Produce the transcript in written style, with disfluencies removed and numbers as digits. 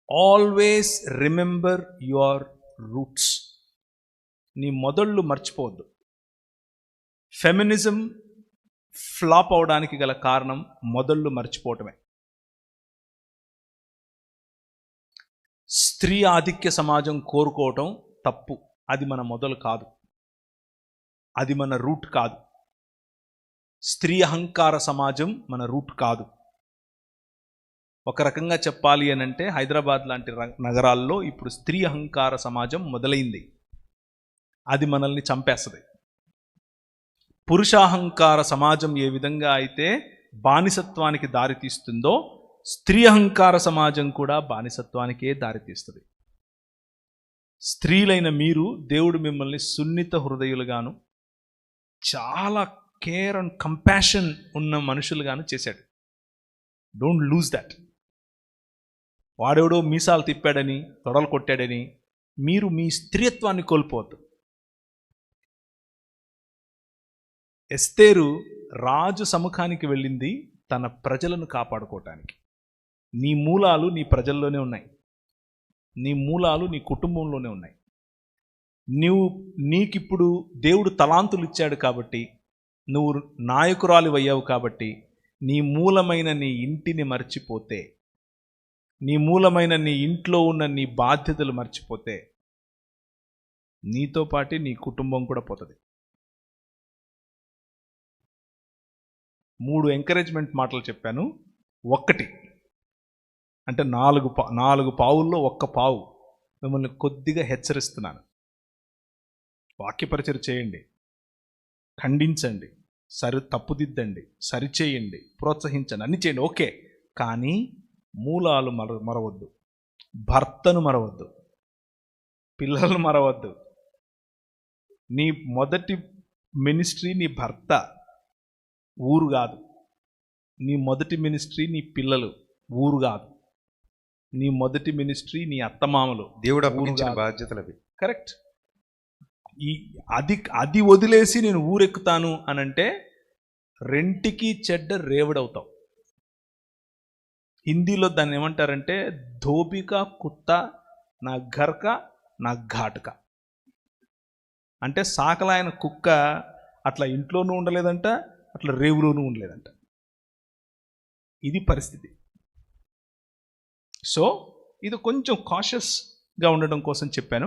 Always remember your roots. నీ మొదళ్ళు మర్చిపోవద్దు. ఫెమినిజం ఫ్లాప్ అవడానికి గల కారణం మొదళ్ళు మర్చిపోవటమే. స్త్రీ ఆధిక్య సమాజం కోరుకోవటం తప్పు. అది మన మొదలు కాదు, అది మన రూట్ కాదు. స్త్రీ అహంకార సమాజం మన రూట్ కాదు. ఒక రకంగా చెప్పాలి అని అంటే హైదరాబాద్ లాంటి నగరాల్లో ఇప్పుడు స్త్రీ అహంకార సమాజం మొదలైంది. అది మనల్ని చంపేస్తుంది. పురుషాహంకార సమాజం ఏ విధంగా అయితే బానిసత్వానికి దారితీస్తుందో స్త్రీ అహంకార సమాజం కూడా బానిసత్వానికే దారితీస్తుంది. స్త్రీలైన మీరు దేవుడు మిమ్మల్ని సున్నిత హృదయులుగాను చాలా కేర్ అండ్ కంపాషన్ ఉన్న మనుషులుగాను చేశాడు. Don't lose that. వాడెవడో మీసాలు తిప్పాడని తొడలు కొట్టాడని మీరు మీ స్త్రీత్వాన్ని కోల్పోవద్దు. ఎస్తేరు రాజు సముఖానికి వెళ్ళింది తన ప్రజలను కాపాడుకోవటానికి. నీ మూలాలు నీ ప్రజల్లోనే ఉన్నాయి, నీ మూలాలు నీ కుటుంబంలోనే ఉన్నాయి. నీకిప్పుడు దేవుడు తలాంతులు ఇచ్చాడు కాబట్టి, నువ్వు నాయకురాలు అయ్యావు కాబట్టి, నీ మూలమైన నీ ఇంటిని మర్చిపోతే, నీ మూలమైన నీ ఇంట్లో ఉన్న నీ బాధ్యతలు మర్చిపోతే నీతో పాటు నీ కుటుంబం కూడా పోతుంది. 3 ఎంకరేజ్మెంట్ మాటలు చెప్పాను. 1 అంటే 4 పావుల్లో 1 పావు మిమ్మల్ని కొద్దిగా హెచ్చరిస్తున్నాను. వాక్యపరిచయం చేయండి, ఖండించండి, తప్పుదిద్దండి, సరిచేయండి, ప్రోత్సహించండి, అన్ని చేయండి, ఓకే. కానీ మూలాలు మరవద్దు. భర్తను మరవద్దు, పిల్లలను మరవద్దు. నీ మొదటి మినిస్ట్రీ నీ భర్త, ఊరు కాదు. నీ మొదటి మినిస్ట్రీ నీ పిల్లలు, ఊరు కాదు. నీ మొదటి మినిస్ట్రీ నీ అత్తమామలు, దేవుడు అప్పగించిన బాధ్యతలు అవి. కరెక్ట్. అది వదిలేసి నేను ఊరెక్కుతాను అనంటే రెంటికి చెడ్డ రేవడవుతావు. హిందీలో దాన్ని ఏమంటారంటే ధోబికా కుత్తా నా ఘర్కా నా ఘాటుక. అంటే సాకలాయన కుక్క అట్లా ఇంట్లోనూ ఉండలేదంట, అట్లా రేవులోనూ ఉండలేదంట. ఇది పరిస్థితి. సో ఇది కొంచెం కాషియస్గా ఉండడం కోసం చెప్పాను.